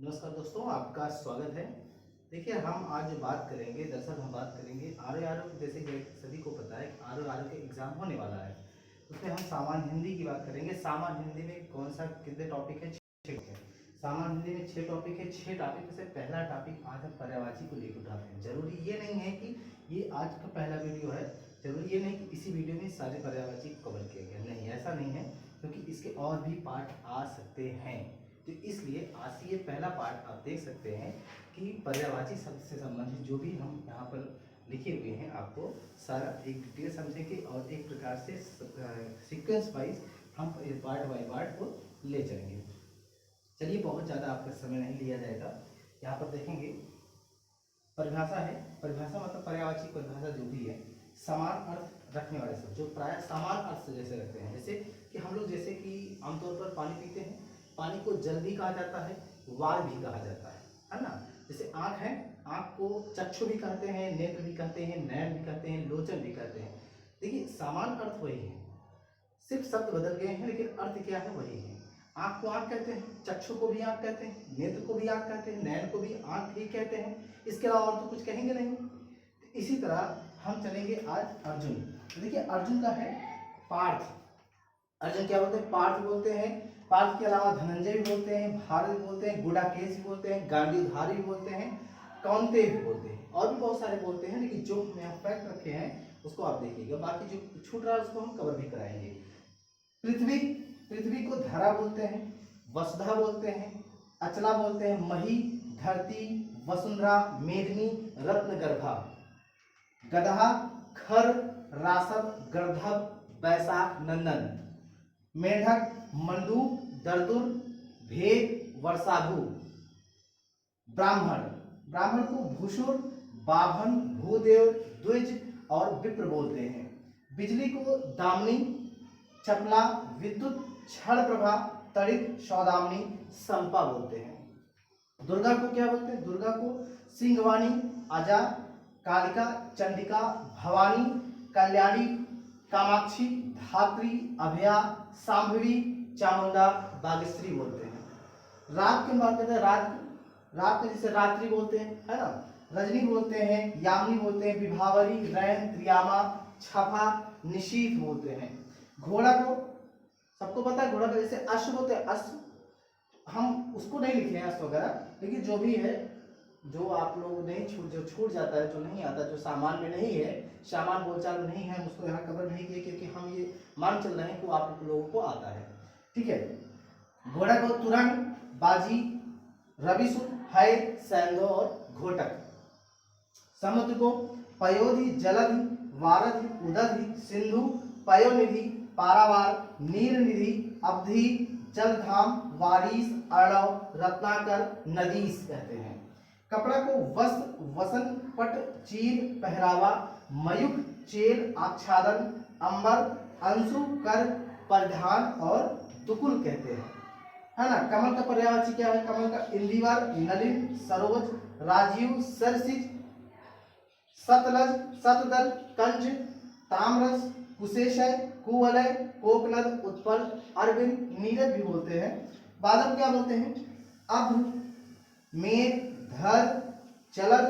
नमस्कार दोस्तों, आपका स्वागत है। देखिए, हम आज बात करेंगे, दरअसल हम बात करेंगे आर जैसे कि सभी को पता है कि आर के एग्ज़ाम होने वाला है। उसमें हम सामान्य हिंदी की बात करेंगे। सामान्य हिंदी में कौन सा कितने टॉपिक है? 6 है। सामान्य हिंदी में 6 टॉपिक है। 6 टॉपिक में से पहला टॉपिक आज हम पर्यायवाची को लेकर उठाते हैं। जरूरी ये नहीं है कि ये आज का पहला वीडियो है, जरूरी ये नहीं कि इसी वीडियो में सारे पर्यायवाची कवर किए गए, नहीं, ऐसा नहीं है, क्योंकि इसके और भी पार्ट आ सकते हैं। तो इसलिए आज से ये पहला पार्ट आप देख सकते हैं कि पर्यायवाची शब्द से संबंधित जो भी हम यहाँ पर लिखे हुए हैं, आपको सारा एक डिटेल समझेंगे और एक प्रकार से सीक्वेंस वाइज हम पार्ट बाय पार्ट को ले चलेंगे। चलिए, बहुत ज़्यादा आपका समय नहीं लिया जाएगा। यहाँ पर देखेंगे परिभाषा है। परिभाषा मतलब पर्यायवाची परिभाषा जो भी है, समान अर्थ रखने वाले शब्द जो प्राय समान अर्थ से जैसे रखते हैं। जैसे कि हम लोग जैसे कि आमतौर पर पानी पीते हैं, पानी को जल भी कहा जाता है, वार भी कहा जाता है ना। जैसे आँख है, आँख को चक्षु भी कहते हैं, नेत्र भी कहते हैं, नयन भी कहते हैं, लोचन भी कहते हैं। देखिए, समान अर्थ वही है, सिर्फ शब्द बदल गए हैं, लेकिन अर्थ क्या है वही है। आँख को आँख कहते हैं, चक्षु को भी आँख कहते हैं, नेत्र को भी आँख कहते हैं, नयन को भी आँख ही कहते हैं। इसके अलावा और तो कुछ कहेंगे नहीं। तो इसी तरह हम चलेंगे आज अर्जुन। देखिए, अर्जुन का है पार्थ। अर्जुन क्या बोलते हैं? पार्थ बोलते हैं। पार्थ के अलावा धनंजय भी बोलते हैं, भारत भी बोलते हैं, गुडाकेश भी बोलते हैं, गांडीवधारी भी बोलते हैं, कौंतेय भी बोलते हैं, और भी बहुत सारे बोलते हैं। लेकिन जो हमने यहाँ फैक्ट रखे हैं उसको आप देखिएगा, बाकी जो छूट रहा है उसको हम कवर भी कराएंगे। पृथ्वी, पृथ्वी को धरा बोलते हैं, वसुधा बोलते हैं, अचला बोलते हैं, मही, धरती, वसुंधरा, मेघनी, रत्नगर्भा, गदहा, खर, रासव, गर्धव, बैसाख, नंदन, मेढक, मंडूक, दर्दुर, भेद, वर्षाभु, ब्राह्मण, ब्राह्मण को भूषुर, बाभन, भूदेव, द्विज और विप्र बोलते हैं। बिजली को दामनी, चपला, विद्युत, क्षण प्रभा, तड़ित, सौदामनी, संपा बोलते हैं। दुर्गा को क्या बोलते हैं? दुर्गा को सिंहवाणी, अजा, कालिका, चंडिका, भवानी, कल्याणी, कामाक्षी, धात्री, अभया, सांभवी, चामुंडा, बागेश्वरी बोलते हैं। रात की बात करते हैं, रात को जिसे रात्रि बोलते हैं, है ना। रजनी बोलते हैं, यामिनी बोलते हैं, विभावरी, रैन, त्रियामा, छफा, निशीथ बोलते हैं। घोड़ा को सबको पता है, घोड़ा को जैसे अश्व बोलते हैं, अश्व हम उसको नहीं लिखे हैं अश्व वगैरह, लेकिन जो भी है, जो आप लोग नहीं जो छूट जाता है, जो नहीं आता, जो सामान में नहीं है, सामान बोलचाल नहीं है, हम उसको यहाँ कवर नहीं किए, क्योंकि हम ये मान चल रहे हैं कि आप लोगों को आता है। ठीक है। घोड़ा को तुरंग, बाजी, रविसुर, है, सैंधो और घोटक। समुद्र को पयोधि, जलधि, वारधि, उदधि, सिंधु, पयोनिधि, पारावार, नीलनिधि, अवधि, जलधाम, वारीस, अर्णव, रत्नाकर, नदीस कहते हैं। कपड़ा को वस्त्र, वसन, पट, चीर, पहरावा, मयूख, चेल, आच्छादन, अंबर, अंशु, कर, परिधान और दुकुल कहते हैं, है ना। कमल का पर्यायवाची क्या है? कमल का इंदिवर, नलिन, सरोज, राजीव, सरसिज, सतलज, सतदल, कंज, ताम्रस, कुशेशय, कुवलय, कोकनद, उत्पल, अरविंद, नीरज भी बोलते हैं। बादल क्या बोलते हैं? अभ्र, मेघ, धर, चलद,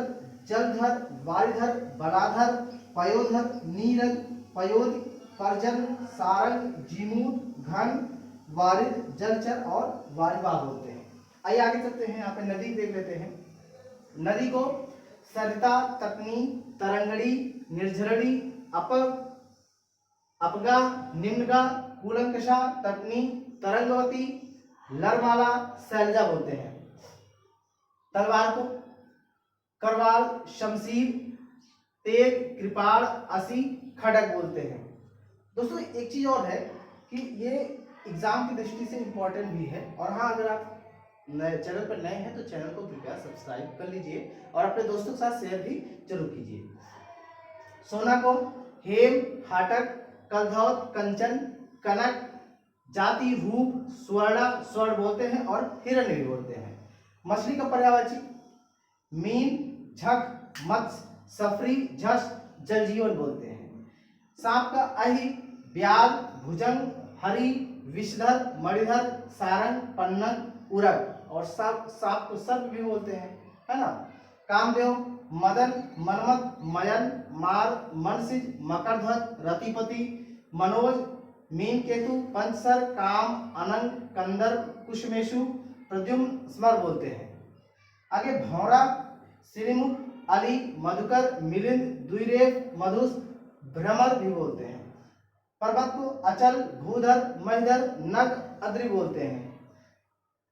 जलधर, वारिधर, बलाधर, पयोधर, नीरज, पयोध, परजन, सारंग, जीमूत, घन, वारिद, जलचर और वारिवा बोलते हैं। आइए आगे चलते हैं, यहाँ पे नदी देख लेते हैं। नदी को सरिता, तपनी, तरंगड़ी, निर्झरणी, अपगा, निम्नगा, कूलंकषा, तपनी, तरंगवती, लरमाला, शैलजा बोलते हैं। तलवार को करवाल, शमशीर, तेग, कृपाण, असी, खड़ग बोलते हैं। दोस्तों, एक चीज और है कि ये एग्जाम की दृष्टि से इंपॉर्टेंट भी है। और हाँ, अगर आप नए चैनल पर नए हैं तो चैनल को कृपया सब्सक्राइब कर लीजिए और अपने दोस्तों के साथ शेयर भी जरूर कीजिए। सोना को हेम, हाटक, कलधौत, कंचन, कनक, जाति, रूप, स्वर्ण, स्वर्ण बोलते हैं और हिरण्य भी बोलते हैं। मछली का पर्यायवाची मीन, झक, मत्स्य, सफरी, झस, जलजीवन बोलते हैं। सांप का अहि, ब्याल, भुजंग, हरि, विषधर, मणिधर, सारंग, पन्नग, उरग और सांप सांप को सर्प भी बोलते हैं, है ना। कामदेव, मदन, मनमत, मयन, मार, मनसिज, मकरध्वज, रतिपति, मनोज, मीनकेतु, पंचसर, काम, अनंग, कंदर, कुशमेशु, प्रद्युम्न, स्मर बोलते हैं। आगे भौरा, श्रीमुख, अली, मधुकर, मिलिंद, द्विरेफ, मधुस, भ्रमर भी बोलते हैं। पर्वत को अचल, भूधर, महिधर, नग, अद्रि बोलते हैं।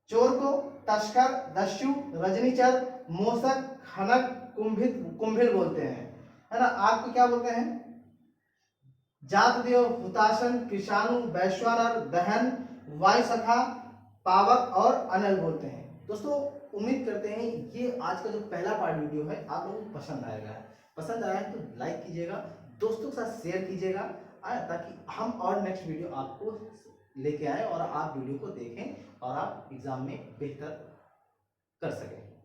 चोर को तस्कर, दस्यु, रजनीचर, मोसक, खनक, कुंभिल बोलते हैं, है ना। आग को क्या बोलते हैं? जातदेव, हुताशन, कृषाणु, वैश्वानर, दहन, वायुसखा, पावक और अनल बोलते हैं। दोस्तों उम्मीद करते हैं ये आज का जो पहला पार्ट वीडियो है आप लोगों को पसंद आएगा। पसंद आया है तो लाइक कीजिएगा, दोस्तों के साथ शेयर कीजिएगा, ताकि हम और नेक्स्ट वीडियो आपको लेके आए और आप वीडियो को देखें और आप एग्जाम में बेहतर कर सकें।